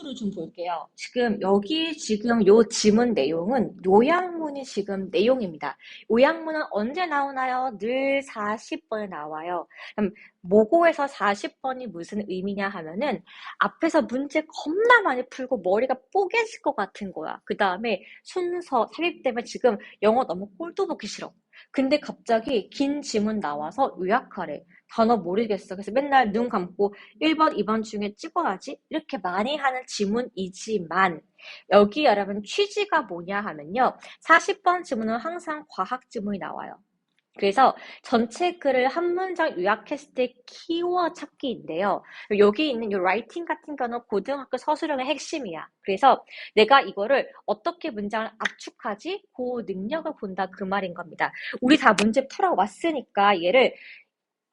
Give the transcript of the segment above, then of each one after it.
를 좀 볼게요. 지금 여기 지금 요 지문 내용은 요약문이 지금 내용입니다. 요약문은 언제 나오나요? 늘 40번에 나와요. 그럼 모고에서 40번이 무슨 의미냐 하면은 앞에서 문제 겁나 많이 풀고 머리가 뽀개질 것 같은 거야. 그 다음에 순서 삽입되면 지금 영어 너무 꼴도 보기 싫어. 근데 갑자기 긴 지문 나와서 요약하래. 단어 모르겠어. 그래서 맨날 눈 감고 1번, 2번 중에 찍어야지. 이렇게 많이 하는 지문이지만 여기 여러분 취지가 뭐냐 하면요. 40번 지문은 항상 과학 지문이 나와요. 그래서 전체 글을 한 문장 요약했을 때 키워드 찾기인데요. 여기 있는 이 라이팅 같은 경우는 고등학교 서술형의 핵심이야. 그래서 내가 이거를 어떻게 문장을 압축하지? 그 능력을 본다 그 말인 겁니다. 우리 다 문제 풀어왔으니까 얘를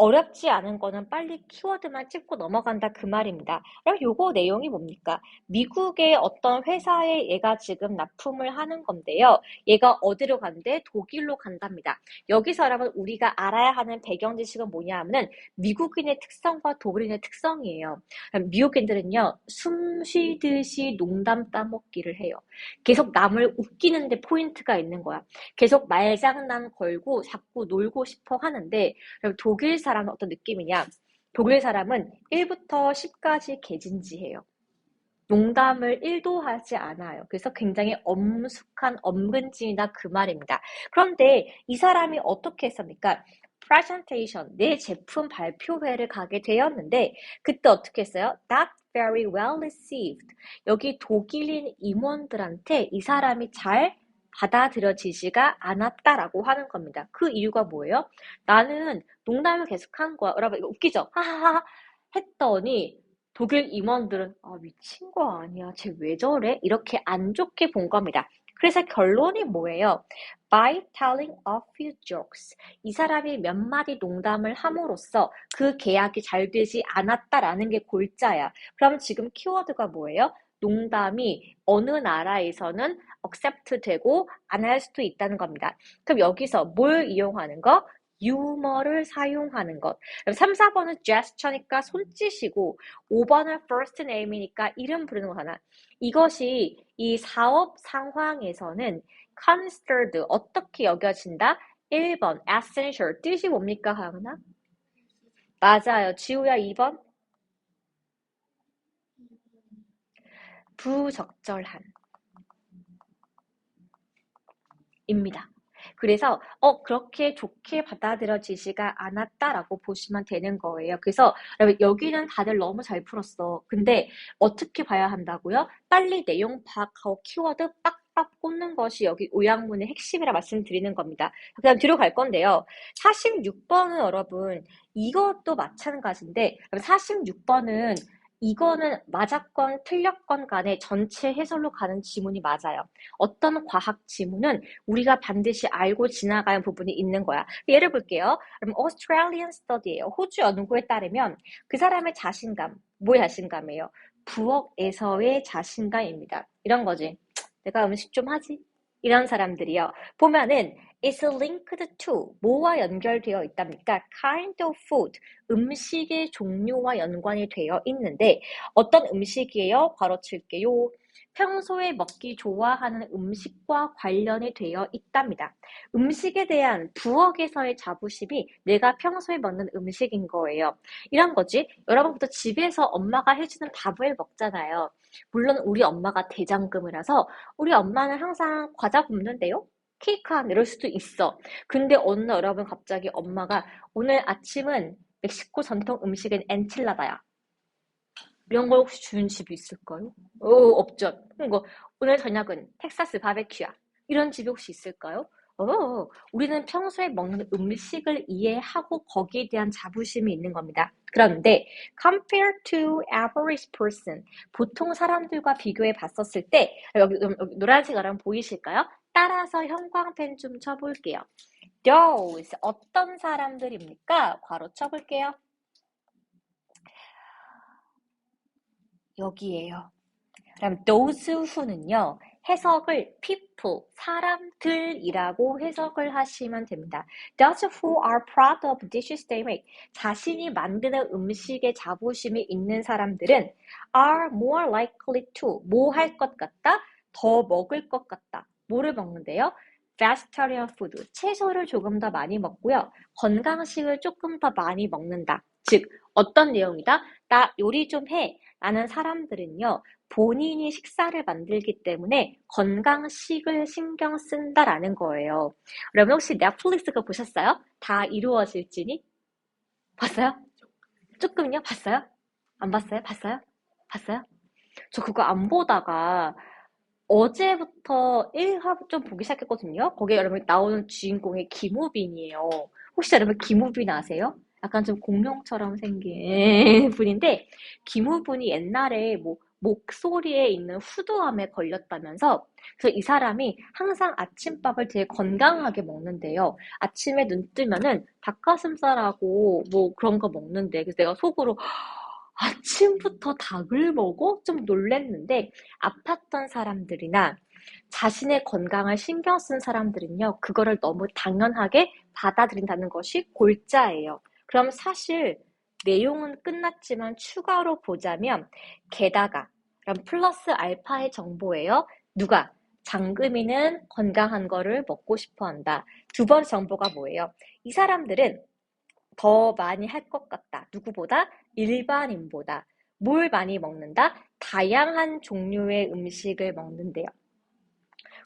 어렵지 않은 거는 빨리 키워드만 짚고 넘어간다 그 말입니다. 그럼 요거 내용이 뭡니까? 미국의 어떤 회사에 얘가 지금 납품을 하는 건데요. 얘가 어디로 간대? 독일로 간답니다. 여기서 여러분 우리가 알아야 하는 배경 지식은 뭐냐 하면은 미국인의 특성과 독일인의 특성이에요. 미국인들은요. 숨 쉬듯이 농담 따먹기를 해요. 계속 남을 웃기는데 포인트가 있는 거야. 계속 말장난 걸고 자꾸 놀고 싶어 하는데 그럼 독일 사람은 어떤 느낌이냐? 독일 사람은 1부터 10까지 개진지해요. 농담을 1도 하지 않아요. 그래서 굉장히 엄숙한 엄근진이다 그 말입니다. 그런데 이 사람이 어떻게 했습니까? presentation, 내 제품 발표회를 가게 되었는데 그때 어떻게 했어요? Not very well received. 여기 독일인 임원들한테 이 사람이 잘 받아들여지지가 않았다라고 하는 겁니다. 그 이유가 뭐예요? 나는 농담을 계속한 거야. 여러분 이거 웃기죠? 하하하 했더니 독일 임원들은 미친 거 아니야. 쟤 왜 저래? 이렇게 안 좋게 본 겁니다. 그래서 결론이 뭐예요? By telling a few jokes. 이 사람이 몇 마디 농담을 함으로써 그 계약이 잘 되지 않았다라는 게 골자야. 그럼 지금 키워드가 뭐예요? 농담이 어느 나라에서는 accept 되고 안 할 수도 있다는 겁니다. 그럼 여기서 뭘 이용하는 거? 유머를 사용하는 것. 3, 4번은 gesture니까 손짓이고 5번은 first name이니까 이름 부르는 거 하나. 이것이 이 사업 상황에서는 considered 어떻게 여겨진다? 1번 essential 뜻이 뭡니까 하나? 맞아요. 지우야 2번 부적절한 입니다. 그래서 그렇게 좋게 받아들여지지가 않았다라고 보시면 되는 거예요. 그래서 여기는 다들 너무 잘 풀었어. 근데 어떻게 봐야 한다고요? 빨리 내용 파악하고 키워드 빡빡 꽂는 것이 여기 요약문의 핵심이라 말씀드리는 겁니다. 그다음 뒤로 갈 건데요. 46번은 여러분 이것도 마찬가지인데 46번은 이거는 맞았건 틀렸건 간에 전체 해설로 가는 지문이 맞아요. 어떤 과학 지문은 우리가 반드시 알고 지나가는 부분이 있는 거야. 예를 볼게요. 그럼 Australian Study예요. 호주 연구에 따르면 그 사람의 자신감, 뭐의 자신감이에요? 부엌에서의 자신감입니다. 이런 거지. 내가 음식 좀 하지? 이런 사람들이요. 보면은 is linked to 뭐와 연결되어 있답니까? kind of food 음식의 종류와 연관이 되어 있는데 어떤 음식이에요? 괄호칠게요. 평소에 먹기 좋아하는 음식과 관련이 되어 있답니다. 음식에 대한 부엌에서의 자부심이 내가 평소에 먹는 음식인 거예요. 이런 거지. 여러분부터 집에서 엄마가 해주는 밥을 먹잖아요. 물론 우리 엄마가 대장금이라서 우리 엄마는 항상 과자 굽는데요. 케이크 한 이럴 수도 있어. 근데 어느 날 여러분 갑자기 엄마가 오늘 아침은 멕시코 전통 음식은 엔칠라다야. 이런 걸 혹시 주는 집이 있을까요? 없죠. 그리고 오늘 저녁은 텍사스 바베큐야. 이런 집이 혹시 있을까요? 우리는 평소에 먹는 음식을 이해하고 거기에 대한 자부심이 있는 겁니다. 그런데 compared to average person, 보통 사람들과 비교해 봤었을 때 여기 노란색 아람 보이실까요? 따라서 형광펜 좀 쳐볼게요. Those 어떤 사람들입니까? 괄호 쳐볼게요. 여기에요. 그럼 those who는요. 해석을 people, 사람들이라고 해석을 하시면 됩니다. Those who are proud of dishes they make. 자신이 만드는 음식에 자부심이 있는 사람들은 are more likely to, 뭐 할 것 같다? 더 먹을 것 같다. 뭐를 먹는데요? vegetarian food, 채소를 조금 더 많이 먹고요. 건강식을 조금 더 많이 먹는다. 즉, 어떤 내용이다? 나 요리 좀 해. 라는 사람들은요, 본인이 식사를 만들기 때문에 건강식을 신경 쓴다라는 거예요. 여러분 혹시 넷플릭스 거 보셨어요? 다 이루어질지니? 봤어요? 조금요? 봤어요? 안 봤어요? 봤어요? 봤어요? 저 그거 안 보다가 어제부터 1화 좀 보기 시작했거든요. 거기에 여러분 나오는 주인공이 김우빈이에요. 혹시 여러분 김우빈 아세요? 약간 좀 공룡처럼 생긴 분인데 김우빈이 옛날에 뭐 목소리에 있는 후두암에 걸렸다면서 그래서 이 사람이 항상 아침밥을 되게 건강하게 먹는데요. 아침에 눈 뜨면은 닭가슴살하고 뭐 그런 거 먹는데 그래서 내가 속으로 아침부터 닭을 먹어? 좀 놀랬는데 아팠던 사람들이나 자신의 건강을 신경 쓴 사람들은요, 그거를 너무 당연하게 받아들인다는 것이 골자예요. 그럼 사실 내용은 끝났지만 추가로 보자면 게다가 그럼 플러스 알파의 정보예요. 누가? 장금이는 건강한 거를 먹고 싶어 한다. 두 번째 정보가 뭐예요? 이 사람들은 더 많이 할 것 같다. 누구보다? 일반인보다. 뭘 많이 먹는다? 다양한 종류의 음식을 먹는데요.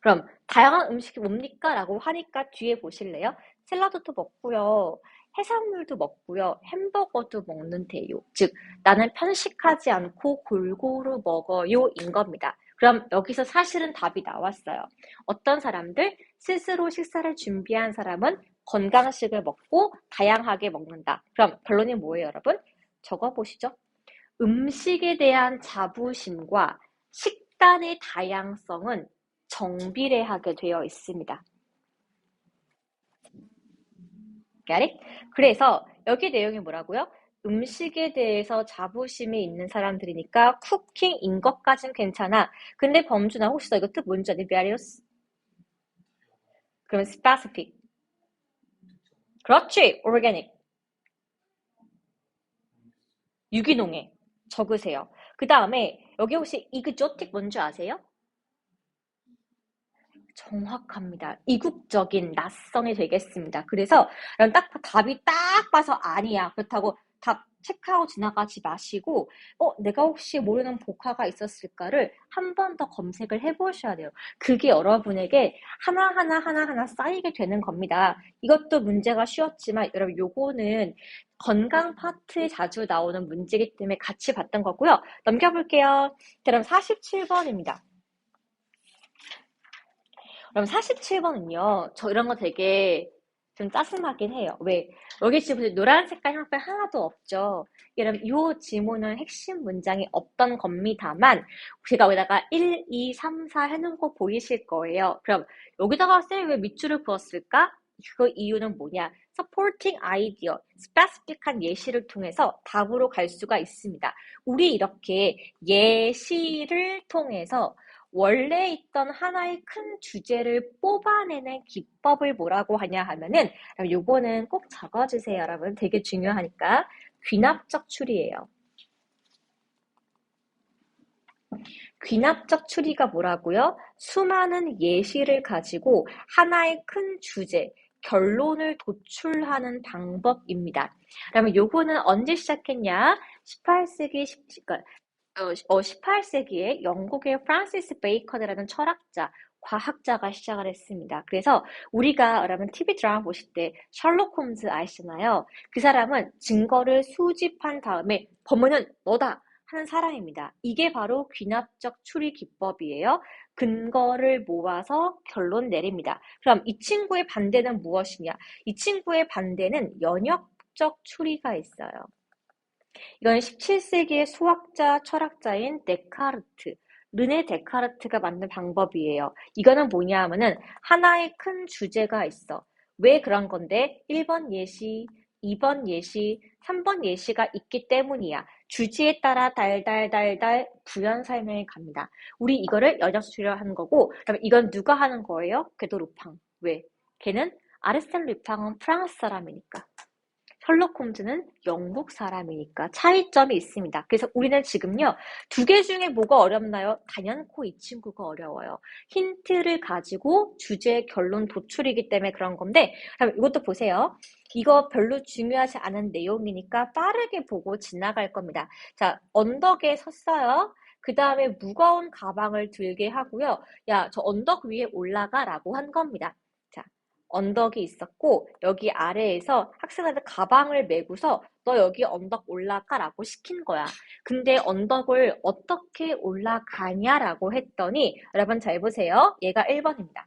그럼 다양한 음식이 뭡니까? 라고 하니까 뒤에 보실래요? 샐러드도 먹고요. 해산물도 먹고요. 햄버거도 먹는데요. 즉 나는 편식하지 않고 골고루 먹어요 인 겁니다. 그럼 여기서 사실은 답이 나왔어요. 어떤 사람들? 스스로 식사를 준비한 사람은 건강식을 먹고 다양하게 먹는다. 그럼 결론이 뭐예요, 여러분? 적어보시죠. 음식에 대한 자부심과 식단의 다양성은 정비례하게 되어 있습니다. Get it? 그래서 여기 내용이 뭐라고요? 음식에 대해서 자부심이 있는 사람들이니까 쿠킹인 것까진 괜찮아. 근데 범준아 혹시 너 이거 뜻 뭔지 아니? Various? 그러면 specific. 그렇지. organic. 유기농에 적으세요. 그 다음에 여기 혹시 exotic 뭔지 아세요? 정확합니다. 이국적인 낯성이 되겠습니다. 그래서 딱 답이 딱 봐서 아니야. 그렇다고 답 체크하고 지나가지 마시고 내가 혹시 모르는 복화가 있었을까를 한 번 더 검색을 해보셔야 돼요. 그게 여러분에게 하나하나 쌓이게 되는 겁니다. 이것도 문제가 쉬웠지만 여러분 요거는 건강 파트에 자주 나오는 문제이기 때문에 같이 봤던 거고요. 넘겨볼게요. 그럼 47번입니다. 그럼 47번은요, 저 이런 거 되게 좀 짜증나긴 해요. 왜? 여기 지금 노란 색깔 형태 하나도 없죠? 여러분, 이 지문은 핵심 문장이 없던 겁니다만, 제가 여기다가 1, 2, 3, 4 해놓은 거 보이실 거예요. 그럼 여기다가 쌤 왜 밑줄을 그었을까? 그 이유는 뭐냐? supporting idea, specific한 예시를 통해서 답으로 갈 수가 있습니다. 우리 이렇게 예시를 통해서 원래 있던 하나의 큰 주제를 뽑아내는 기법을 뭐라고 하냐 하면은 요거는 꼭 적어주세요, 여러분. 되게 중요하니까. 귀납적 추리예요. 귀납적 추리가 뭐라고요? 수많은 예시를 가지고 하나의 큰 주제, 결론을 도출하는 방법입니다. 그러면 요거는 언제 시작했냐? 18세기, 18세기에 영국의 프란시스 베이컨이라는 철학자, 과학자가 시작을 했습니다. 그래서 우리가 여러분 TV 드라마 보실 때 셜록 홈즈 아시잖아요. 그 사람은 증거를 수집한 다음에 범인은 너다 하는 사람입니다. 이게 바로 귀납적 추리 기법이에요. 근거를 모아서 결론 내립니다. 그럼 이 친구의 반대는 무엇이냐? 이 친구의 반대는 연역적 추리가 있어요. 이건 17세기의 수학자, 철학자인 데카르트, 르네 데카르트가 만든 방법이에요. 이거는 뭐냐 하면은 하나의 큰 주제가 있어. 왜 그런 건데? 1번 예시, 2번 예시, 3번 예시가 있기 때문이야. 주지에 따라 달달달달 부연 설명이 갑니다. 우리 이거를 여자수 줄여하는 거고, 그다음에 이건 누가 하는 거예요? 궤도 루팡. 왜? 걔는 아르센 루팡은 프랑스 사람이니까. 셜록 홈즈는 영국 사람이니까 차이점이 있습니다. 그래서 우리는 지금요, 두 개 중에 뭐가 어렵나요? 단연코 이 친구가 어려워요. 힌트를 가지고 주제 결론 도출이기 때문에 그런 건데, 그럼 이것도 보세요. 이거 별로 중요하지 않은 내용이니까 빠르게 보고 지나갈 겁니다. 자, 언덕에 섰어요. 그 다음에 무거운 가방을 들게 하고요. 야, 저 언덕 위에 올라가라고 한 겁니다. 자, 언덕이 있었고 여기 아래에서 학생한테 가방을 메고서 너 여기 언덕 올라가라고 시킨 거야. 근데 언덕을 어떻게 올라가냐라고 했더니 여러분 잘 보세요. 얘가 1번입니다.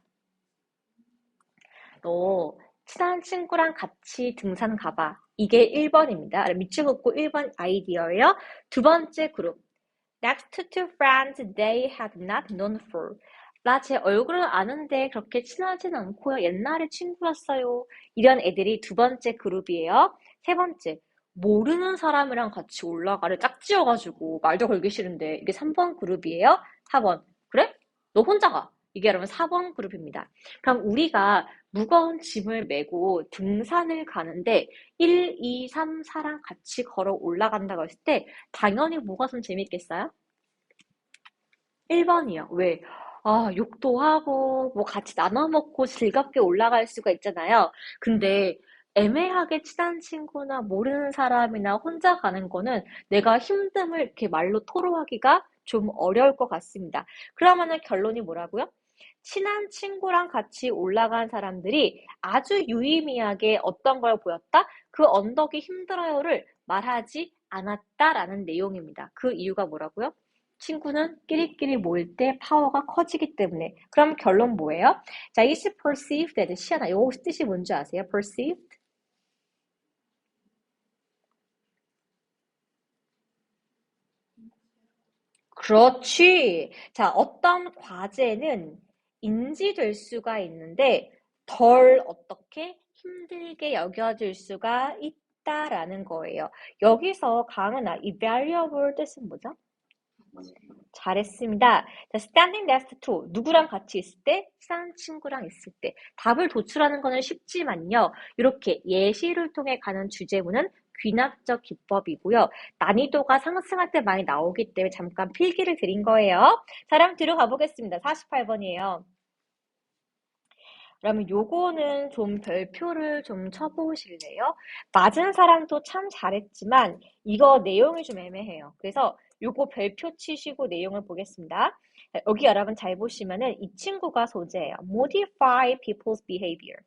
너 친한 친구랑 같이 등산 가봐. 이게 1번입니다. 밑줄 긋고 1번 아이디어예요. 두 번째 그룹. Next to friends they had not known for. 나 제 얼굴은 아는데 그렇게 친하진 않고요. 옛날에 친구였어요. 이런 애들이 두 번째 그룹이에요. 세 번째, 모르는 사람이랑 같이 올라가를 짝지어가지고 말도 걸기 싫은데 이게 3번 그룹이에요. 4번, 그래? 너 혼자 가. 이게 여러분 4번 그룹입니다. 그럼 우리가 무거운 짐을 메고 등산을 가는데 1, 2, 3, 4랑 같이 걸어 올라간다고 했을 때 당연히 뭐가 좀 재밌겠어요? 1번이요. 왜? 아, 욕도 하고, 뭐 같이 나눠 먹고 즐겁게 올라갈 수가 있잖아요. 근데 애매하게 친한 친구나 모르는 사람이나 혼자 가는 거는 내가 힘듦을 이렇게 말로 토로하기가 좀 어려울 것 같습니다. 그러면은 결론이 뭐라고요? 친한 친구랑 같이 올라간 사람들이 아주 유의미하게 어떤 걸 보였다? 그 언덕이 힘들어요를 말하지 않았다라는 내용입니다. 그 이유가 뭐라고요? 친구는 끼리끼리 모일 때 파워가 커지기 때문에. 그럼 결론 뭐예요? 자, is perceived as 시연아. 요거 뜻이 뭔지 아세요? perceived? 그렇지. 자, 어떤 과제는 인지될 수가 있는데 덜 어떻게 힘들게 여겨질 수가 있다라는 거예요. 여기서 강은아, 이 variable 뜻은 뭐죠? 잘했습니다. 자, standing next to 누구랑 같이 있을 때, 친한 친구랑 있을 때 답을 도출하는 거는 쉽지만요. 이렇게 예시를 통해 가는 주제문은 귀납적 기법이고요. 난이도가 상승할 때 많이 나오기 때문에 잠깐 필기를 드린 거예요. 자, 그럼 들어가 보겠습니다. 48번이에요. 그러면 요거는 좀 별표를 좀 쳐보실래요? 맞은 사람도 참 잘했지만 이거 내용이 좀 애매해요. 그래서 요거 별표 치시고 내용을 보겠습니다. 여기 여러분 잘 보시면은 이 친구가 소재예요. Modify people's behavior.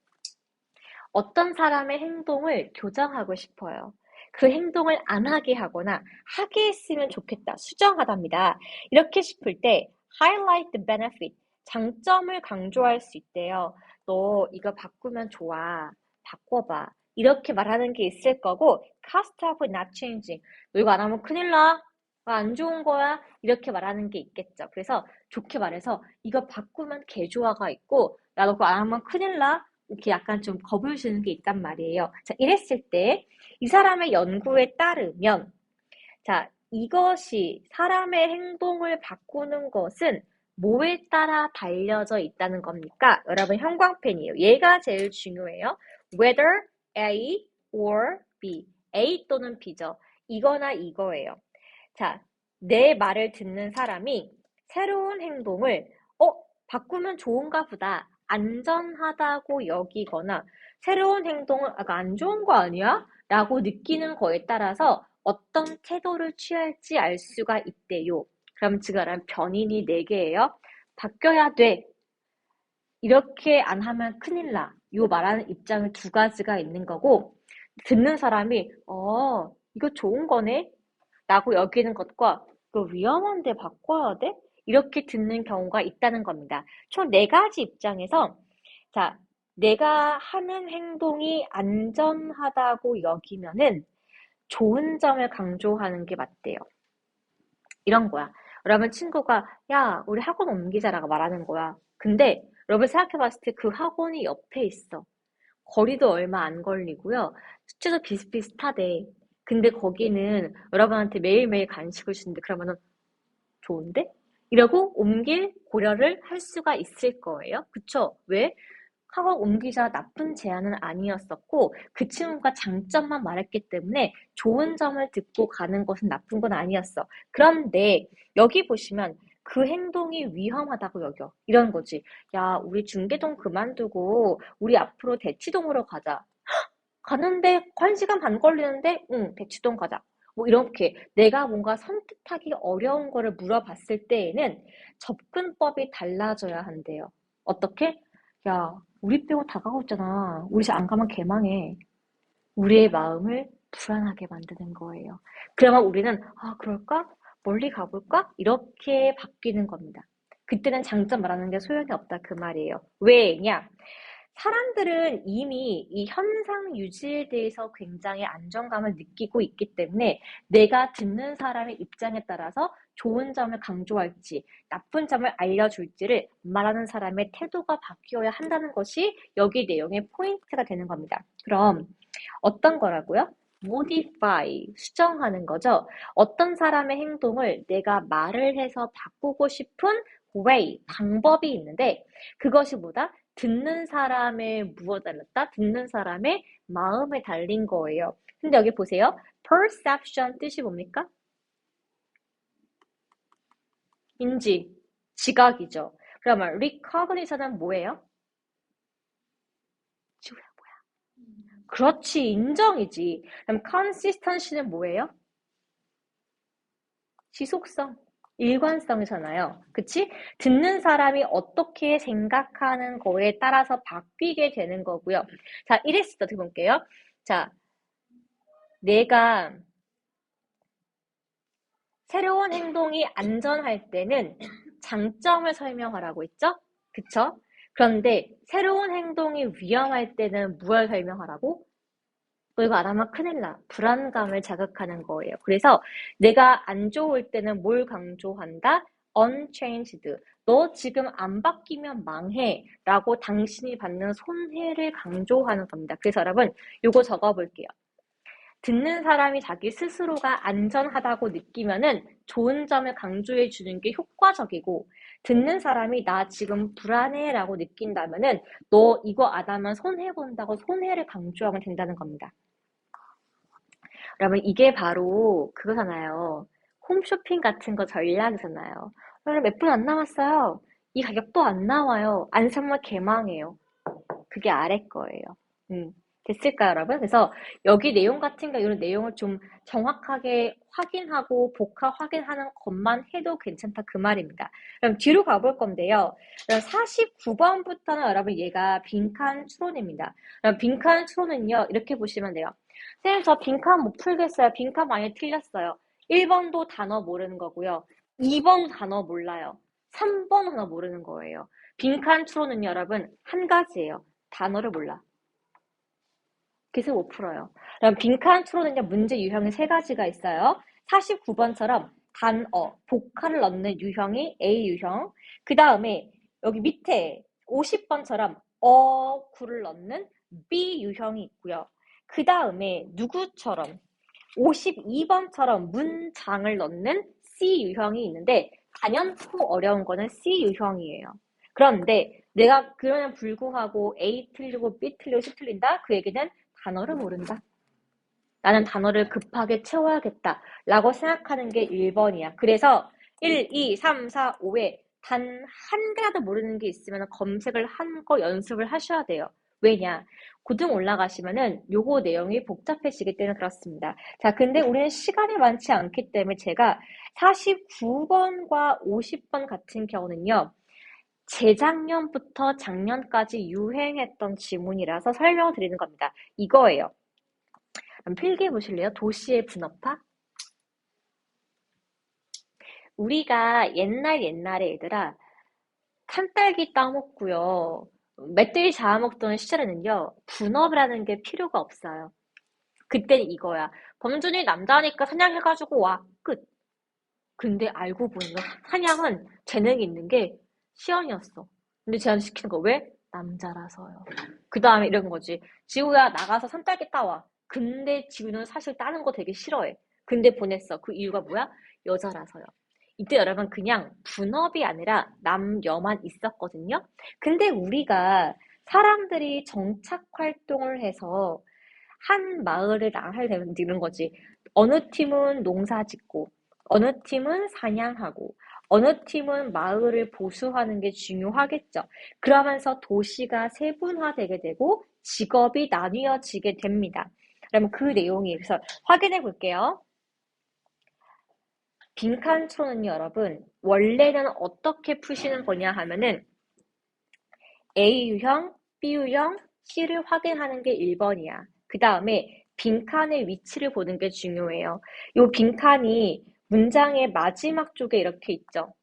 어떤 사람의 행동을 교정하고 싶어요. 그 행동을 안 하게 하거나 하게 했으면 좋겠다. 수정하답니다. 이렇게 싶을 때 highlight the benefit. 장점을 강조할 수 있대요. 너 이거 바꾸면 좋아. 바꿔봐. 이렇게 말하는 게 있을 거고 cost of not changing. 너 이거 안 하면 큰일 나. 안 좋은 거야. 이렇게 말하는 게 있겠죠. 그래서 좋게 말해서 이거 바꾸면 개조화가 있고 야, 너 그거 안 하면 큰일 나. 이렇게 약간 좀 겁을 주는 게 있단 말이에요. 자, 이랬을 때 이 사람의 연구에 따르면 자, 이것이 사람의 행동을 바꾸는 것은 뭐에 따라 달려져 있다는 겁니까? 여러분 형광펜이에요. 얘가 제일 중요해요. Whether A or B. A 또는 B죠. 이거나 이거예요. 자, 내 말을 듣는 사람이 새로운 행동을 바꾸면 좋은가 보다. 안전하다고 여기거나 새로운 행동은 안 좋은 거 아니야? 라고 느끼는 거에 따라서 어떤 태도를 취할지 알 수가 있대요. 그럼 지금 말하는 변인이 4개예요. 바뀌어야 돼. 이렇게 안 하면 큰일 나. 요 말하는 입장이 2가지가 있는 거고 듣는 사람이 이거 좋은 거네? 라고 여기는 것과 이거 위험한데 바꿔야 돼? 이렇게 듣는 경우가 있다는 겁니다. 총 4가지 입장에서 자, 내가 하는 행동이 안전하다고 여기면은 좋은 점을 강조하는 게 맞대요. 이런 거야. 여러분 친구가 야, 우리 학원 옮기자라고 말하는 거야. 근데 여러분 생각해봤을 때 그 학원이 옆에 있어. 거리도 얼마 안 걸리고요. 숙제도 비슷비슷하대. 근데 거기는 여러분한테 매일매일 간식을 주는데 그러면은 좋은데? 이러고 옮길 고려를 할 수가 있을 거예요. 그쵸? 왜? 학원 옮기자 나쁜 제안은 아니었었고 그 친구가 장점만 말했기 때문에 좋은 점을 듣고 가는 것은 나쁜 건 아니었어. 그런데 여기 보시면 그 행동이 위험하다고 여겨. 이런 거지. 야, 우리 중계동 그만두고 우리 앞으로 대치동으로 가자. 가는데 1시간 반 걸리는데 응, 대치동 가자. 뭐 이렇게 내가 뭔가 선택하기 어려운 거를 물어봤을 때에는 접근법이 달라져야 한대요. 어떻게? 야, 우리 빼고 다 가고 있잖아. 우리 집 안 가면 개망해. 우리의 마음을 불안하게 만드는 거예요. 그러면 우리는 아, 그럴까? 멀리 가볼까? 이렇게 바뀌는 겁니다. 그때는 장점 말하는 게 소용이 없다 그 말이에요. 왜냐? 사람들은 이미 이 현상 유지에 대해서 굉장히 안정감을 느끼고 있기 때문에 내가 듣는 사람의 입장에 따라서 좋은 점을 강조할지 나쁜 점을 알려줄지를 말하는 사람의 태도가 바뀌어야 한다는 것이 여기 내용의 포인트가 되는 겁니다. 그럼 어떤 거라고요? modify, 수정하는 거죠. 어떤 사람의 행동을 내가 말을 해서 바꾸고 싶은 way, 방법이 있는데 그것이 뭐다? 듣는 사람의 무엇 달렸다? 듣는 사람의 마음에 달린 거예요. 근데 여기 보세요. perception 뜻이 뭡니까? 인지, 지각이죠. 그러면 recognition은 뭐예요? 지우야 뭐야? 그렇지, 인정이지. 그럼 consistency는 뭐예요? 지속성, 일관성이잖아요. 그치? 듣는 사람이 어떻게 생각하는 거에 따라서 바뀌게 되는 거고요. 자, 이랬을 때 어떻게 볼게요? 자, 내가 새로운 행동이 안전할 때는 장점을 설명하라고 했죠? 그쵸? 그런데 새로운 행동이 위험할 때는 무엇을 설명하라고? 너 이거 안 하면 큰일 나. 불안감을 자극하는 거예요. 그래서 내가 안 좋을 때는 뭘 강조한다? unchanged. 너 지금 안 바뀌면 망해. 라고 당신이 받는 손해를 강조하는 겁니다. 그래서 여러분, 요거 적어볼게요. 듣는 사람이 자기 스스로가 안전하다고 느끼면은 좋은 점을 강조해 주는 게 효과적이고, 듣는 사람이 나 지금 불안해 라고 느낀다면은 너 이거 안 하면 손해본다고 손해를 강조하면 된다는 겁니다. 여러분, 이게 바로 그거잖아요. 홈쇼핑 같은 거 전략이잖아요. 여러분, 몇 분 안 남았어요. 이 가격도 안 나와요. 안 사면 개망해요. 그게 아래 거예요. 됐을까요, 여러분? 그래서 여기 내용 같은 거 이런 내용을 좀 정확하게 확인하고 복합 확인하는 것만 해도 괜찮다 그 말입니다. 그럼 뒤로 가볼 건데요. 49번부터는 여러분 얘가 빈칸 추론입니다. 그럼 빈칸 추론은요, 이렇게 보시면 돼요. 선생님, 저 빈칸 못 풀겠어요. 빈칸 많이 틀렸어요. 1번도 단어 모르는 거고요. 2번 단어 몰라요. 3번 단어 모르는 거예요. 빈칸 추론은 여러분 한 가지예요. 단어를 몰라. 그래서 못 풀어요. 그럼 빈칸 추론은요, 문제 유형이 세 가지가 있어요. 49번처럼 단어, 복화를 넣는 유형이 A 유형. 그 다음에 여기 밑에 50번처럼 구를 넣는 B 유형이 있고요. 그 다음에 누구처럼 52번처럼 문장을 넣는 C 유형이 있는데 단연코 어려운 거는 C 유형이에요. 그런데 내가 그러면 불구하고 A 틀리고 B 틀리고 C 틀린다? 그 얘기는 단어를 모른다. 나는 단어를 급하게 채워야겠다 라고 생각하는 게 1번이야. 그래서 1, 2, 3, 4, 5에 단 한 개라도 모르는 게 있으면 검색을 한 거 연습을 하셔야 돼요. 왜냐? 고등 올라가시면은 요거 내용이 복잡해지기 때문에 그렇습니다. 자, 근데 우리는 시간이 많지 않기 때문에 제가 49번과 50번 같은 경우는요. 재작년부터 작년까지 유행했던 지문이라서 설명을 드리는 겁니다. 이거예요. 그럼 필기해 보실래요? 도시의 분업화? 우리가 옛날에 얘들아 산딸기 따먹고요. 멧돼지 잡아먹던 시절에는요. 분업이라는 게 필요가 없어요. 그때는 이거야. 범준이 남자니까 사냥해가지고 와. 끝. 근데 알고 보니까 사냥은 재능이 있는 게 시연이었어. 근데 제한 시키는 거 왜? 남자라서요. 그 다음에 이런 거지. 지우야 나가서 산딸기 따와. 근데 지우는 사실 다른 거 되게 싫어해. 근데 보냈어. 그 이유가 뭐야? 여자라서요. 이때 여러분 그냥 분업이 아니라 남여만 있었거든요. 근데 우리가 사람들이 정착 활동을 해서 한 마을을 나가야 되는 거지. 어느 팀은 농사 짓고, 어느 팀은 사냥하고, 어느 팀은 마을을 보수하는 게 중요하겠죠. 그러면서 도시가 세분화되게 되고 직업이 나뉘어지게 됩니다. 그러면 그 내용이 그래서 확인해 볼게요. 빈칸초는 여러분 원래는 어떻게 푸시는 거냐 하면은 A 유형, B 유형, C를 확인하는 게 1번이야. 그 다음에 빈칸의 위치를 보는 게 중요해요. 이 빈칸이 문장의 마지막 쪽에 이렇게 있죠.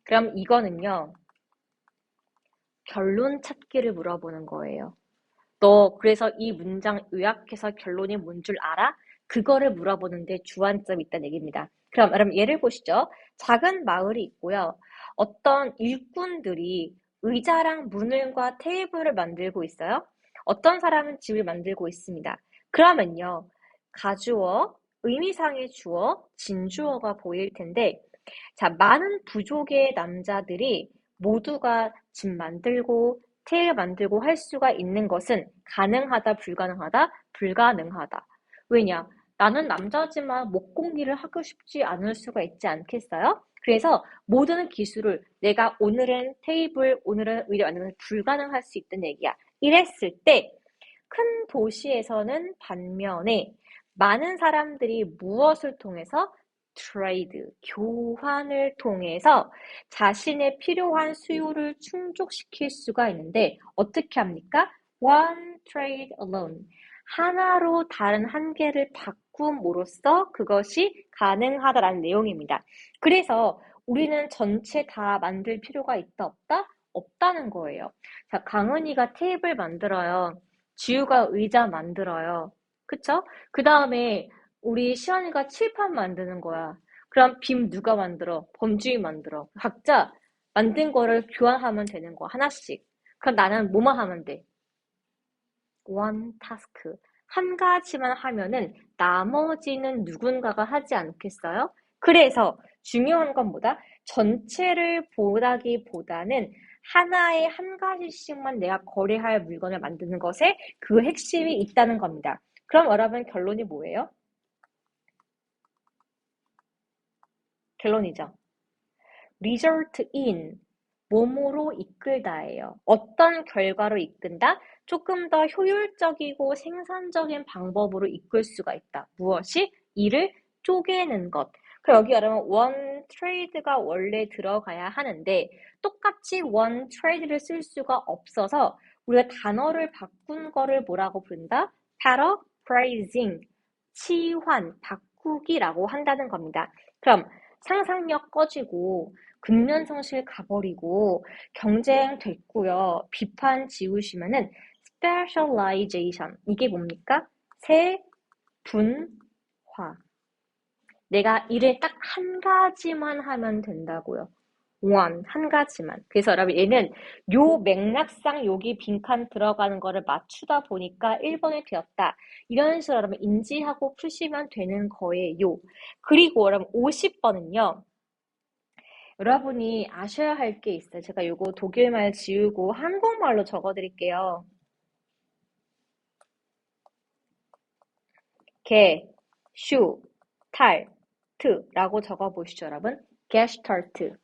그럼 이거는요. 결론 찾기를 물어보는 거예요. 너 그래서 이 문장 요약해서 결론이 뭔 줄 알아? 그거를 물어보는데 주안점이 있다는 얘기입니다. 그럼 여러분 예를 보시죠. 작은 마을이 있고요. 어떤 일꾼들이 의자랑 문을과 테이블을 만들고 있어요. 어떤 사람은 집을 만들고 있습니다. 그러면요. 가주어, 의미상의 주어, 진주어가 보일 텐데 자, 많은 부족의 남자들이 모두가 집 만들고 테일 만들고 할 수가 있는 것은 가능하다, 불가능하다, 불가능하다. 왜냐? 나는 남자지만 목공일을 하고 싶지 않을 수가 있지 않겠어요? 그래서 모든 기술을 내가 오늘은 테이블, 오늘은 의자 만드는 건 불가능할 수 있다는 얘기야. 이랬을 때 큰 도시에서는 반면에 많은 사람들이 무엇을 통해서 트레이드, 교환을 통해서 자신의 필요한 수요를 충족시킬 수가 있는데 어떻게 합니까? One trade alone. 하나로 다른 한 개를 바꿈으로써 그것이 가능하다라는 내용입니다. 그래서 우리는 전체 다 만들 필요가 있다, 없다? 없다는 거예요. 자, 강은이가 테이블 만들어요. 지우가 의자 만들어요. 그쵸? 그 다음에 우리 시연이가 칠판 만드는 거야. 그럼 빔 누가 만들어? 범주이 만들어. 각자 만든 거를 교환하면 되는 거야. 하나씩. 그럼 나는 뭐만 하면 돼? one task. 한 가지만 하면은 나머지는 누군가가 하지 않겠어요? 그래서 중요한 건 뭐다? 전체를 보다기보다는 하나의 한 가지씩만 내가 거래할 물건을 만드는 것에 그 핵심이 있다는 겁니다. 그럼 여러분 결론이 뭐예요? 결론이죠. result in 몸으로 이끌다예요. 어떤 결과로 이끈다? 조금 더 효율적이고 생산적인 방법으로 이끌 수가 있다. 무엇이? 일을 쪼개는 것. 그럼 여기 여러분 one trade가 원래 들어가야 하는데 똑같이 one trade를 쓸 수가 없어서 우리가 단어를 바꾼 거를 뭐라고 부른다? paraphrasing, 치환, 바꾸기라고 한다는 겁니다. 그럼 상상력 꺼지고 근면성실 가버리고 경쟁 됐고요. 비판 지우시면은 specialization 이게 뭡니까? 세분화. 내가 일을 딱 한 가지만 하면 된다고요. one 한 가지만. 그래서 여러분 얘는 요 맥락상 여기 빈칸 들어가는 거를 맞추다 보니까 1번이 되었다. 이런 식으로 여러분 인지하고 푸시면 되는 거예요. 그리고 여러분 50번은요. 여러분이 아셔야 할 게 있어요. 제가 요거 독일말 지우고 한국말로 적어드릴게요. 게, 슈, 탈, 트라고 적어보시죠, 여러분. 게슈탈트.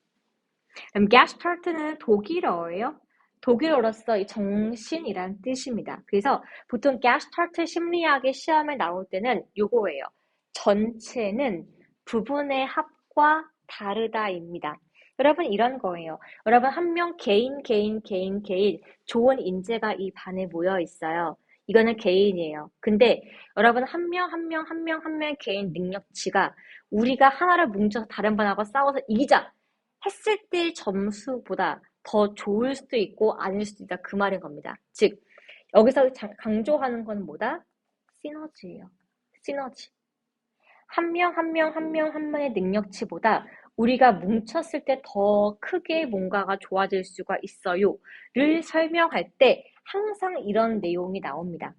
그럼 게슈탈트는 독일어예요. 독일어로서 이 정신이란 뜻입니다. 그래서 보통 게슈탈트 심리학의 시험에 나올 때는 요거예요. 전체는 부분의 합과 다르다입니다. 여러분 이런 거예요. 여러분 한 명 개인 좋은 인재가 이 반에 모여 있어요. 이거는 개인이에요. 근데 여러분 한 명의 개인 능력치가 우리가 하나를 뭉쳐서 다른 반하고 싸워서 이기자 했을 때 점수보다 더 좋을 수도 있고 아닐 수도 있다. 그 말인 겁니다. 즉 여기서 강조하는 건 뭐다? 시너지예요. 시너지. 한 명의 능력치보다 우리가 뭉쳤을 때 더 크게 뭔가가 좋아질 수가 있어요. 를 설명할 때 항상 이런 내용이 나옵니다.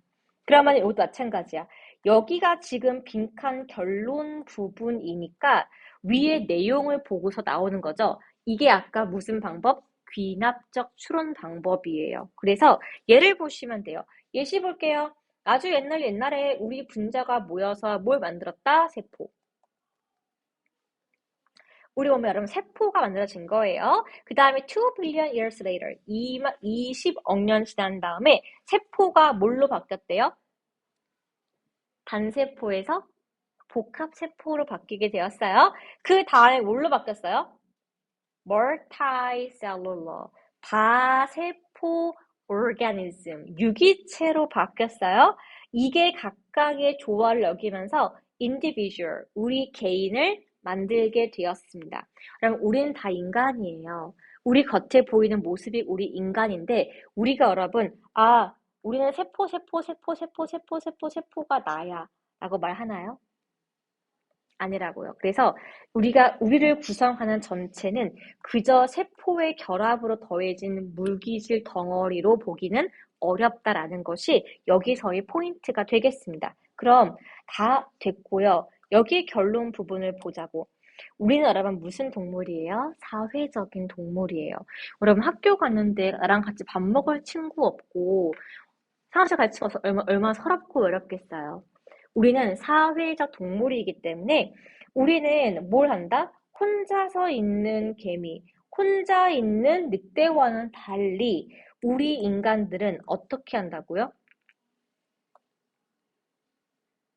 그러면 이것도 마찬가지야. 여기가 지금 빈칸 결론 부분이니까 위에 내용을 보고서 나오는 거죠. 이게 아까 무슨 방법? 귀납적 추론 방법이에요. 그래서 예를 보시면 돼요. 예시 볼게요. 아주 옛날에 우리 분자가 모여서 뭘 만들었다? 세포. 우리 몸에 여러분 세포가 만들어진 거예요. 그 다음에 2 billion years later, 20억 년 지난 다음에 세포가 뭘로 바뀌었대요? 단세포에서 복합세포로 바뀌게 되었어요. 그 다음에 뭘로 바뀌었어요? multicellular, 다세포 organism, 유기체로 바뀌었어요. 이게 각각의 조화를 여기면서 individual, 우리 개인을 만들게 되었습니다. 그럼 우리는 다 인간이에요. 우리 겉에 보이는 모습이 우리 인간인데 우리가 여러분 우리는 세포가 나야 라고 말하나요? 아니라고요. 그래서 우리를 구성하는 전체는 그저 세포의 결합으로 더해진 물기질 덩어리로 보기는 어렵다라는 것이 여기서의 포인트가 되겠습니다. 그럼 다 됐고요. 여기 결론 부분을 보자고. 우리는 여러분 무슨 동물이에요? 사회적인 동물이에요. 여러분 학교 갔는데 나랑 같이 밥 먹을 친구 없고 상하실 같이 가서 얼마나 서럽고 외롭겠어요. 우리는 사회적 동물이기 때문에 우리는 뭘 한다? 혼자서 있는 개미, 혼자 있는 늑대와는 달리 우리 인간들은 어떻게 한다고요?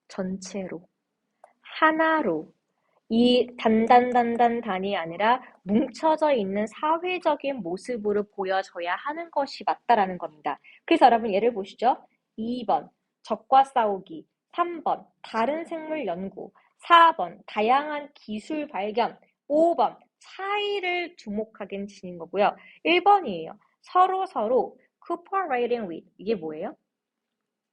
전체로, 하나로, 이 단이 아니라 뭉쳐져 있는 사회적인 모습으로 보여져야 하는 것이 맞다라는 겁니다. 그래서 여러분 예를 보시죠. 2번 적과 싸우기, 3번 다른 생물 연구, 4번 다양한 기술 발견, 5번 차이를 주목하긴 지닌 거고요. 1번이에요. 서로 cooperating with, 이게 뭐예요?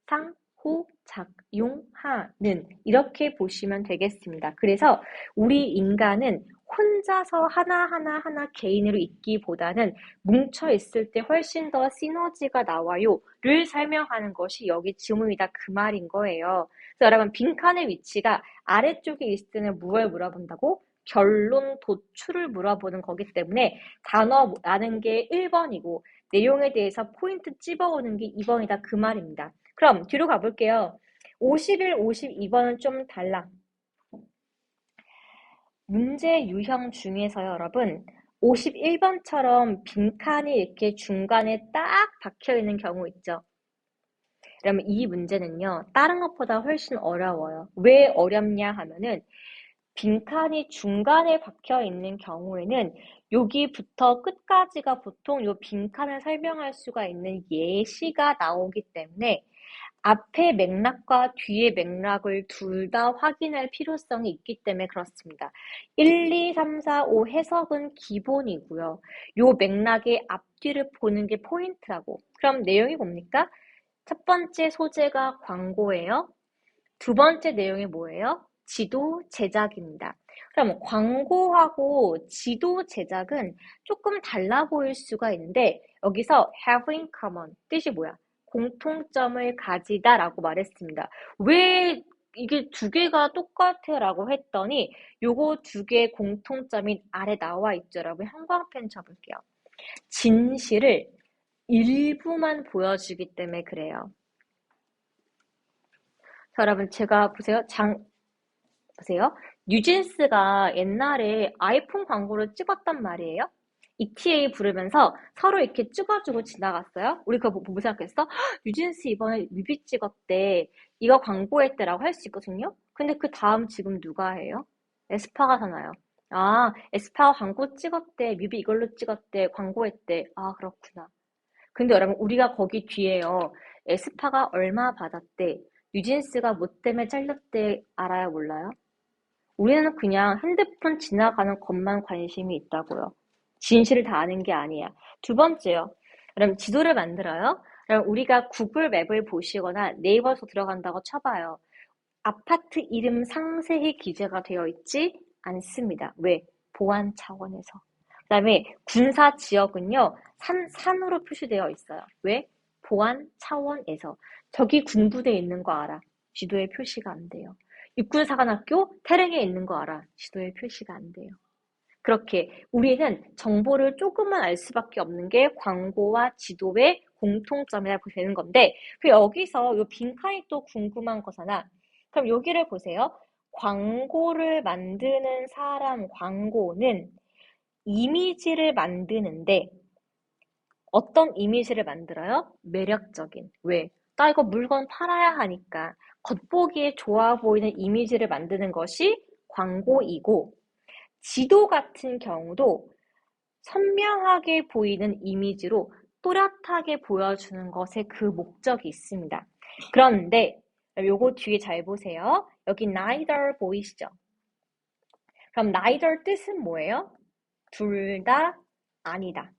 상호 작용하는, 이렇게 보시면 되겠습니다. 그래서 우리 인간은 혼자서 하나하나 개인으로 있기보다는 뭉쳐 있을 때 훨씬 더 시너지가 나와요를 설명하는 것이 여기 지문이다 그 말인 거예요. 그래서 여러분 빈칸의 위치가 아래쪽에 있을 때는 무엇을 물어본다고? 결론 도출을 물어보는 거기 때문에 단어 아는 게 1번이고 내용에 대해서 포인트 찝어오는 게 2번이다 그 말입니다. 그럼 뒤로 가볼게요. 51, 52번은 좀 달라. 문제 유형 중에서요, 여러분. 51번처럼 빈칸이 이렇게 중간에 딱 박혀있는 경우 있죠. 그러면 이 문제는요, 다른 것보다 훨씬 어려워요. 왜 어렵냐 하면은 빈칸이 중간에 박혀 있는 경우에는 여기부터 끝까지가 보통 이 빈칸을 설명할 수가 있는 예시가 나오기 때문에 앞의 맥락과 뒤의 맥락을 둘 다 확인할 필요성이 있기 때문에 그렇습니다. 1, 2, 3, 4, 5 해석은 기본이고요. 요 맥락의 앞뒤를 보는 게 포인트라고. 그럼 내용이 뭡니까? 첫 번째 소재가 광고예요. 두 번째 내용이 뭐예요? 지도 제작입니다. 그럼 광고하고 지도 제작은 조금 달라 보일 수가 있는데 여기서 have in common, 뜻이 뭐야? 공통점을 가지다 라고 말했습니다. 왜 이게 두 개가 똑같아 라고 했더니 요거 두 개의 공통점이 아래 나와 있죠. 여러분 형광펜 쳐볼게요. 진실을 일부만 보여주기 때문에 그래요. 자, 여러분 제가 보세요. 보세요. 뉴진스가 옛날에 아이폰 광고를 찍었단 말이에요. ETA 부르면서 서로 이렇게 찍어주고 지나갔어요. 우리 그거 보고 생각했어? 뉴진스 이번에 뮤비 찍었대. 이거 광고했대라고 할 수 있거든요. 근데 그 다음 지금 누가 해요? 에스파가 하나요. 에스파가 광고 찍었대. 뮤비 이걸로 찍었대. 광고했대. 그렇구나. 근데 여러분 우리가 거기 뒤에요. 에스파가 얼마 받았대. 뉴진스가 뭐 때문에 잘렸대. 알아요? 몰라요? 우리는 그냥 핸드폰 지나가는 것만 관심이 있다고요. 진실을 다 아는 게 아니야. 두 번째요. 그럼 지도를 만들어요. 그럼 우리가 구글 맵을 보시거나 네이버에서 들어간다고 쳐봐요. 아파트 이름 상세히 기재가 되어 있지 않습니다. 왜? 보안 차원에서. 그 다음에 군사 지역은요. 산으로 표시되어 있어요. 왜? 보안 차원에서. 저기 군부대에 있는 거 알아. 지도에 표시가 안 돼요. 육군사관학교 태릉에 있는 거 알아. 지도에 표시가 안 돼요. 그렇게 우리는 정보를 조금만 알 수밖에 없는 게 광고와 지도의 공통점이라고 되는 건데, 그 여기서 이 빈칸이 또 궁금한 거잖아. 그럼 여기를 보세요. 광고를 만드는 사람 광고는 이미지를 만드는데 어떤 이미지를 만들어요? 매력적인. 왜? 나 이거 물건 팔아야 하니까 겉보기에 좋아 보이는 이미지를 만드는 것이 광고이고, 지도 같은 경우도 선명하게 보이는 이미지로 또렷하게 보여주는 것에 그 목적이 있습니다. 그런데 요거 뒤에 잘 보세요. 여기 neither 보이시죠? 그럼 neither 뜻은 뭐예요? 둘 다 아니다.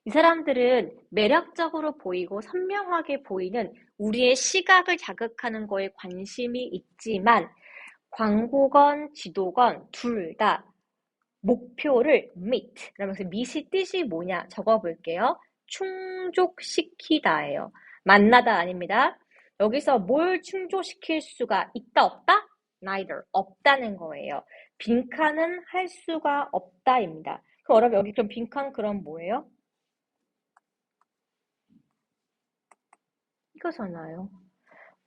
이 사람들은 매력적으로 보이고 선명하게 보이는 우리의 시각을 자극하는 거에 관심이 있지만 광고건 지도건 둘 다 목표를 meet, 그러면서 meet의 뜻이 뭐냐 적어볼게요. 충족시키다예요. 만나다 아닙니다. 여기서 뭘 충족시킬 수가 있다 없다? neither, 없다는 거예요. 빈칸은 할 수가 없다입니다. 그럼 여러분 여기 그럼 빈칸 그럼 뭐예요? 이거잖아요.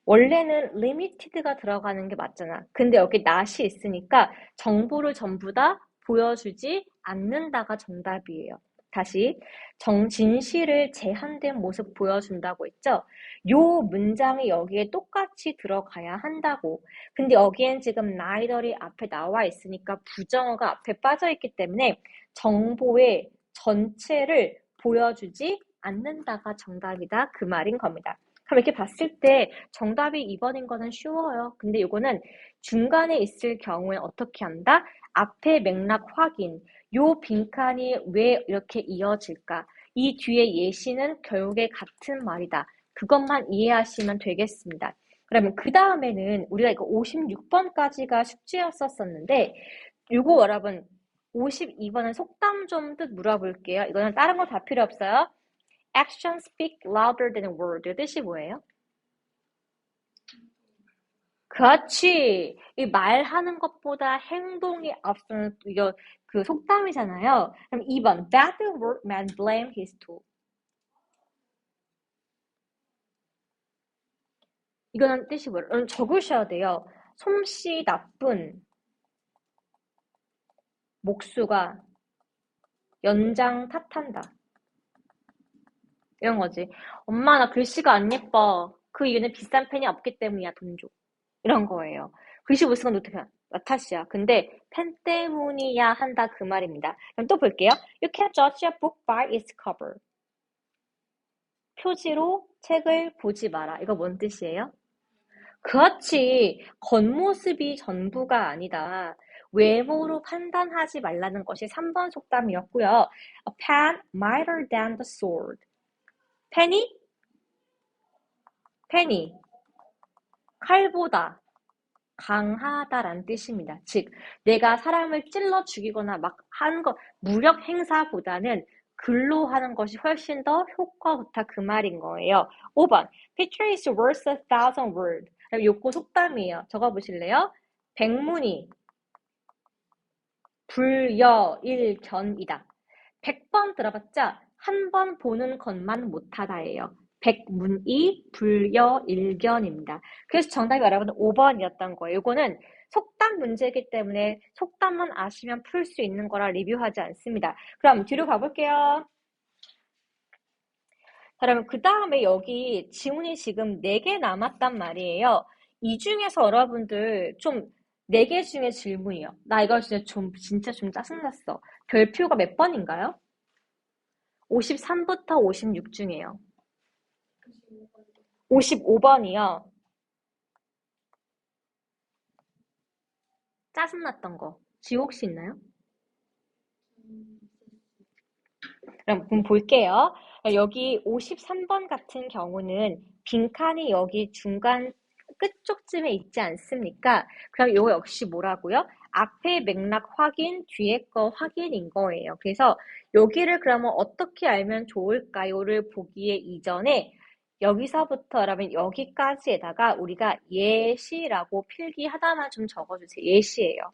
원래는 limited가 들어가는 게 맞잖아. 근데 여기 not이 있으니까 정보를 전부 다 보여주지 않는다가 정답이에요. 다시 진실을 제한된 모습 보여준다고 했죠? 요 문장이 여기에 똑같이 들어가야 한다고. 근데 여기엔 지금 neither이 앞에 나와 있으니까 부정어가 앞에 빠져 있기 때문에 정보의 전체를 보여주지 않는다가 정답이다. 그 말인 겁니다. 그럼 이렇게 봤을 때 정답이 2번인 거는 쉬워요. 근데 이거는 중간에 있을 경우에 어떻게 한다? 앞에 맥락 확인. 요 빈칸이 왜 이렇게 이어질까? 이 뒤에 예시는 결국에 같은 말이다. 그것만 이해하시면 되겠습니다. 그러면 그 다음에는 우리가 이거 56번까지가 숙제였었는데 요거 여러분 52번은 속담 좀 뜻 물어볼게요. 이거는 다른 거 다 필요 없어요. Actions speak louder than words. 뜻이 뭐예요? 그렇지. 이 말하는 것보다 행동이 앞서는 이거 그 속담이잖아요. 그럼 2번. Bad workman blame his tool. 이거는 뜻이 뭐예요? 적으셔야 돼요. 솜씨 나쁜 목수가 연장 탓한다. 이런 거지. 엄마 나 글씨가 안 예뻐. 그 이유는 비싼 펜이 없기 때문이야. 돈 줘. 이런 거예요. 글씨 못 쓰는 건 어떻게 나 탓이야. 근데 펜 때문이야 한다 그 말입니다. 그럼 또 볼게요. You can't judge a book by its cover. 표지로 책을 보지 마라. 이거 뭔 뜻이에요? 그렇지. 겉모습이 전부가 아니다. 외모로 판단하지 말라는 것이 3번 속담이었고요. A pen mightier than the sword. 펜이 칼보다 강하다라는 뜻입니다. 즉, 내가 사람을 찔러 죽이거나 막 하는 거, 무력 행사보다는 글로 하는 것이 훨씬 더 효과 좋다 그 말인 거예요. 5번. Picture is worth a thousand words. 요거 속담이에요. 적어보실래요? 백문이 불여일견이다. 100번 들어봤자 한 번 보는 것만 못하다예요. 백문이 불여일견입니다. 그래서 정답이 여러분 5번이었던 거예요. 이거는 속담 문제이기 때문에 속담만 아시면 풀 수 있는 거라 리뷰하지 않습니다. 그럼 뒤로 가볼게요. 그러면 그 다음에 여기 지문이 지금 4개 남았단 말이에요. 이 중에서 여러분들 좀 4개 중에 질문이요. 나 이거 진짜 좀 짜증났어. 별표가 몇 번인가요? 53부터 56 중에요. 55번이요. 짜증났던 거. 지호 혹시 있나요? 그럼 볼게요. 여기 53번 같은 경우는 빈칸이 여기 중간 끝쪽쯤에 있지 않습니까? 그럼 이거 역시 뭐라고요? 앞에 맥락 확인, 뒤에 거 확인인 거예요. 그래서 여기를 그러면 어떻게 알면 좋을까요를 보기에 이전에 여기서부터 여러분 여기까지에다가 우리가 예시라고 필기 하나만 좀 적어주세요. 예시예요.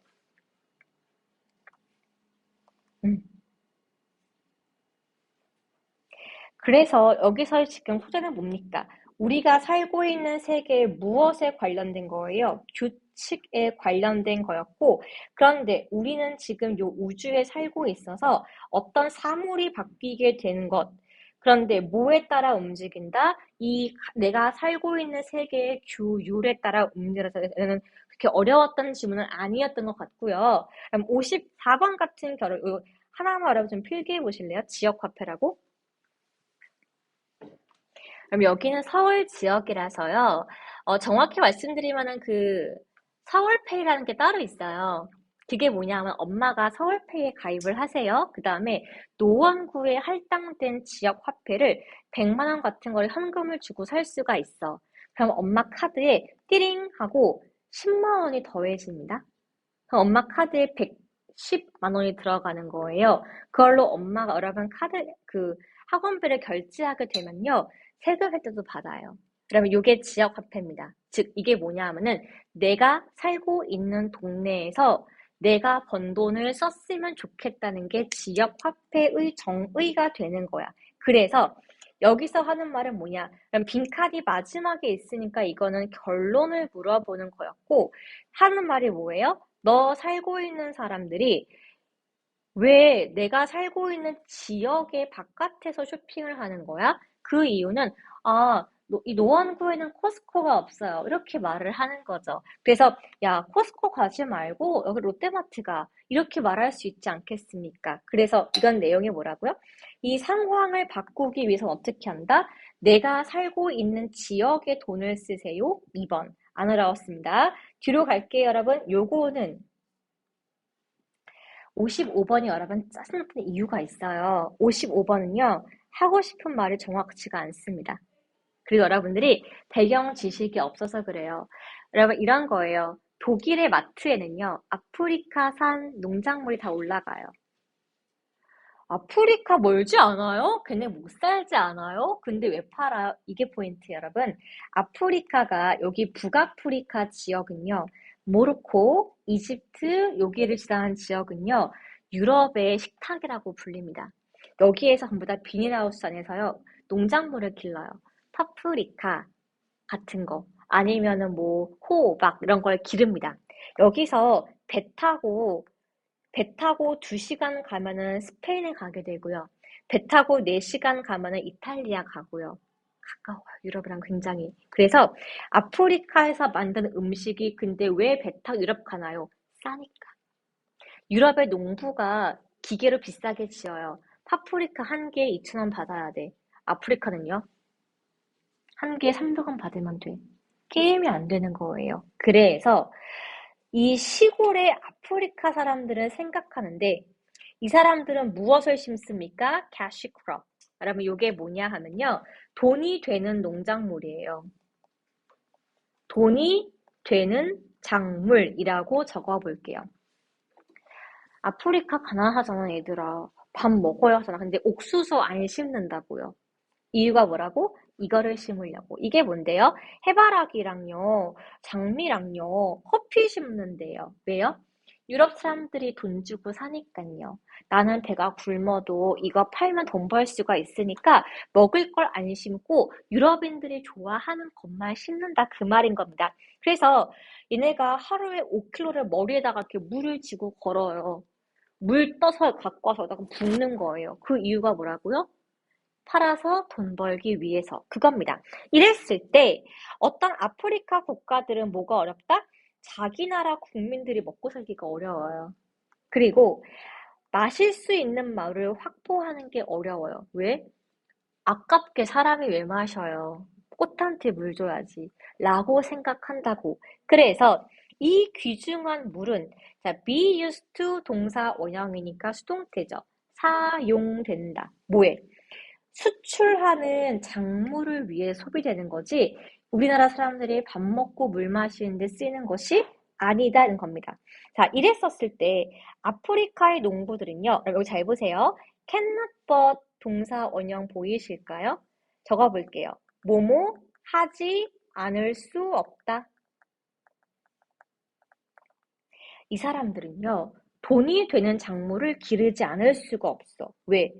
그래서 여기서 지금 소재는 뭡니까? 우리가 살고 있는 세계에 무엇에 관련된 거예요? 규칙에 관련된 거였고, 그런데 우리는 지금 요 우주에 살고 있어서 어떤 사물이 바뀌게 되는 것, 그런데 뭐에 따라 움직인다? 이 내가 살고 있는 세계의 규율에 따라 움직여서 그렇게 어려웠던 질문은 아니었던 것 같고요. 그럼 54번 같은 결을 하나만 여러분 좀 필기해 보실래요? 지역화폐라고? 그럼 여기는 서울 지역이라서요. 정확히 말씀드리면은 서울페이라는 게 따로 있어요. 그게 뭐냐면 엄마가 서울페이에 가입을 하세요. 그 다음에 노원구에 할당된 지역 화폐를 100만 원 같은 걸 현금을 주고 살 수가 있어. 그럼 엄마 카드에 띠링 하고 10만 원이 더해집니다. 그럼 엄마 카드에 110만 원이 들어가는 거예요. 그걸로 엄마가 여러분 학원비를 결제하게 되면요. 세금 혜택도 받아요. 그러면 이게 지역 화폐입니다. 즉 이게 뭐냐 하면은 내가 살고 있는 동네에서 내가 번 돈을 썼으면 좋겠다는 게 지역 화폐의 정의가 되는 거야. 그래서 여기서 하는 말은 뭐냐? 그럼 빈칸이 마지막에 있으니까 이거는 결론을 물어보는 거였고 하는 말이 뭐예요? 너 살고 있는 사람들이 왜 내가 살고 있는 지역의 바깥에서 쇼핑을 하는 거야? 그 이유는 이 노원구에는 코스코가 없어요. 이렇게 말을 하는 거죠. 그래서 야, 코스코 가지 말고 여기 롯데마트 가. 이렇게 말할 수 있지 않겠습니까? 그래서 이건 내용이 뭐라고요? 이 상황을 바꾸기 위해서 어떻게 한다? 내가 살고 있는 지역에 돈을 쓰세요. 2번. 안 어려웠습니다. 뒤로 갈게요, 여러분. 요거는 55번이 여러분 짜증났던 이유가 있어요. 55번은요, 하고 싶은 말이 정확치가 않습니다. 그리고 여러분들이 배경 지식이 없어서 그래요. 여러분, 이런 거예요. 독일의 마트에는요, 아프리카산 농작물이 다 올라가요. 아프리카 멀지 않아요? 걔네 못 살지 않아요? 근데 왜 팔아요? 이게 포인트예요, 여러분. 아프리카가 여기 북아프리카 지역은요. 모로코, 이집트 여기를 지나는 지역은요. 유럽의 식탁이라고 불립니다. 여기에서 전부 다 비닐하우스 안에서요. 농작물을 길러요. 파프리카 같은 거 아니면은 뭐 호박 이런 걸 기릅니다. 여기서 배 타고 2시간 가면은 스페인에 가게 되고요. 배 타고 4시간 가면은 이탈리아 가고요. 가까워요. 유럽이랑 굉장히. 그래서 아프리카에서 만든 음식이 근데 왜 배 타고 유럽 가나요? 싸니까. 유럽의 농부가 기계로 비싸게 지어요. 파프리카 한 개에 2,000원 받아야 돼. 아프리카는요? 한 개에 300원 받으면 돼. 게임이 안 되는 거예요. 그래서 이 시골의 아프리카 사람들은 생각하는데 이 사람들은 무엇을 심습니까? cash crop. 여러분 이게 뭐냐 하면요. 돈이 되는 농작물이에요. 돈이 되는 작물이라고 적어볼게요. 아프리카 가난하잖아 얘들아. 밥 먹어야 하잖아. 근데 옥수수 안 심는다고요. 이유가 뭐라고? 이거를 심으려고. 이게 뭔데요? 해바라기랑요, 장미랑요, 커피 심는데요. 왜요? 유럽 사람들이 돈 주고 사니까요. 나는 배가 굶어도 이거 팔면 돈 벌 수가 있으니까 먹을 걸 안 심고 유럽인들이 좋아하는 것만 심는다 그 말인 겁니다. 그래서 얘네가 하루에 5kg를 머리에다가 이렇게 물을 쥐고 걸어요. 물 떠서 갖고 와서 붓는 거예요. 그 이유가 뭐라고요? 팔아서 돈 벌기 위해서 그겁니다. 이랬을 때 어떤 아프리카 국가들은 뭐가 어렵다? 자기 나라 국민들이 먹고 살기가 어려워요. 그리고 마실 수 있는 물을 확보하는 게 어려워요. 왜? 아깝게 사람이 왜 마셔요? 꽃한테 물 줘야지. 라고 생각한다고. 그래서 이 귀중한 물은 자, be used to 동사 원형이니까 수동태죠. 사용된다. 뭐에? 수출하는 작물을 위해 소비되는 거지 우리나라 사람들이 밥 먹고 물 마시는데 쓰이는 것이 아니다는 겁니다. 자, 이랬었을 때 아프리카의 농부들은요. 여기 잘 보세요. cannot but 동사 원형 보이실까요? 적어볼게요. 뭐뭐 하지 않을 수 없다. 이 사람들은요, 돈이 되는 작물을 기르지 않을 수가 없어. 왜?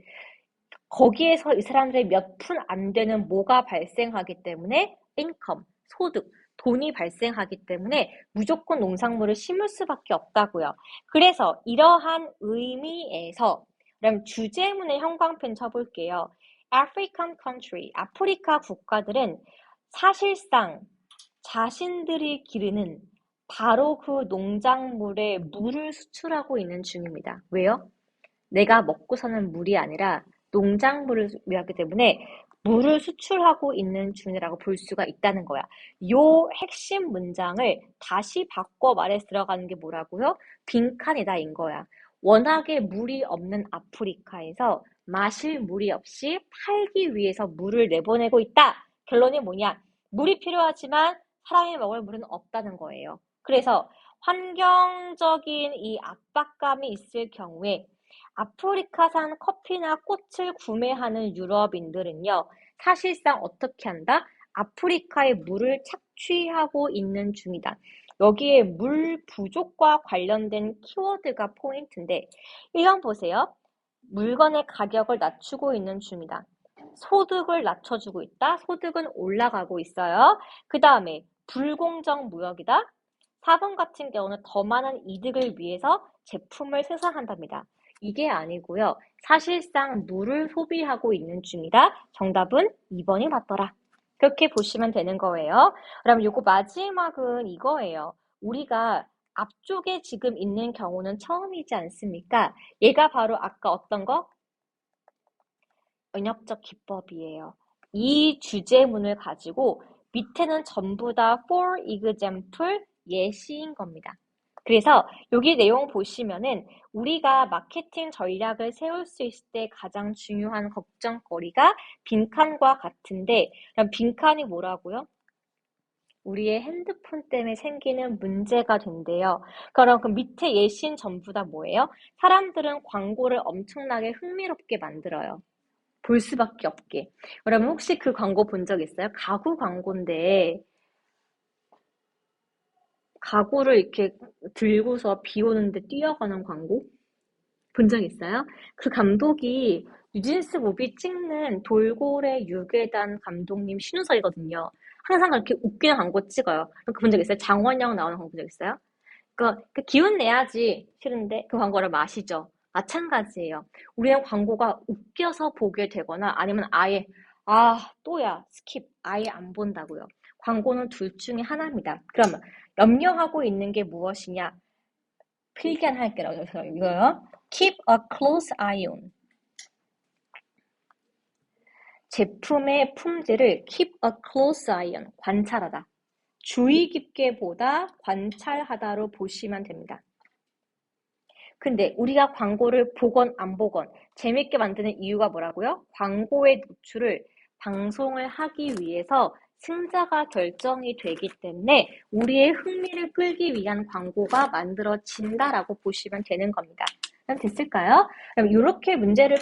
거기에서 이 사람들의 몇 푼 안 되는 뭐가 발생하기 때문에 인컴, 소득, 돈이 발생하기 때문에 무조건 농작물을 심을 수밖에 없다고요. 그래서 이러한 의미에서 그럼 주제문의 형광펜 쳐볼게요. African country, 아프리카 국가들은 사실상 자신들이 기르는 바로 그 농작물에 물을 수출하고 있는 중입니다. 왜요? 내가 먹고 사는 물이 아니라 농작물을 위하기 때문에 물을 수출하고 있는 중이라고 볼 수가 있다는 거야. 요 핵심 문장을 다시 바꿔 말해 들어가는 게 뭐라고요? 빈칸이다인 거야. 워낙에 물이 없는 아프리카에서 마실 물이 없이 팔기 위해서 물을 내보내고 있다. 결론이 뭐냐? 물이 필요하지만 사람이 먹을 물은 없다는 거예요. 그래서 환경적인 이 압박감이 있을 경우에 아프리카산 커피나 꽃을 구매하는 유럽인들은요, 사실상 어떻게 한다? 아프리카의 물을 착취하고 있는 중이다. 여기에 물 부족과 관련된 키워드가 포인트인데, 1번 보세요. 물건의 가격을 낮추고 있는 중이다. 소득을 낮춰주고 있다. 소득은 올라가고 있어요. 그 다음에 불공정 무역이다. 4번 같은 경우는 더 많은 이득을 위해서 제품을 생산한답니다. 이게 아니고요. 사실상 물을 소비하고 있는 중이다. 정답은 2번이 맞더라. 그렇게 보시면 되는 거예요. 그럼 요거 마지막은 이거예요. 우리가 앞쪽에 지금 있는 경우는 처음이지 않습니까? 얘가 바로 아까 어떤 거? 은역적 기법이에요. 이 주제문을 가지고 밑에는 전부 다 for example 예시인 겁니다. 그래서 여기 내용 보시면은 우리가 마케팅 전략을 세울 수 있을 때 가장 중요한 걱정거리가 빈칸과 같은데, 그럼 빈칸이 뭐라고요? 우리의 핸드폰 때문에 생기는 문제가 된대요. 그럼 그 밑에 예시는 전부 다 뭐예요? 사람들은 광고를 엄청나게 흥미롭게 만들어요. 볼 수밖에 없게. 여러분 혹시 그 광고 본 적 있어요? 가구 광고인데 가구를 이렇게 들고서 비 오는데 뛰어가는 광고? 본 적 있어요? 그 감독이 뉴진스 무비 찍는 돌고래 유괴단 감독님 신우석이거든요. 항상 그렇게 웃기는 광고 찍어요. 그 본 적 있어요? 장원영 나오는 광고 본 적 있어요? 그 기운 내야지 싫은데 그 광고를 마시죠. 마찬가지예요. 우리는 광고가 웃겨서 보게 되거나 아니면 아예 또야 스킵 아예 안 본다고요. 광고는 둘 중에 하나입니다. 그러면 염려하고 있는 게 무엇이냐? 필기할게요. 이거요. Keep a close eye on. 제품의 품질을 keep a close eye on. 관찰하다. 주의 깊게 보다, 관찰하다로 보시면 됩니다. 근데 우리가 광고를 보건 안 보건 재밌게 만드는 이유가 뭐라고요? 광고의 노출을 방송을 하기 위해서 승자가 결정이 되기 때문에 우리의 흥미를 끌기 위한 광고가 만들어진다라고 보시면 되는 겁니다. 그럼 됐을까요? 그럼 이렇게 문제를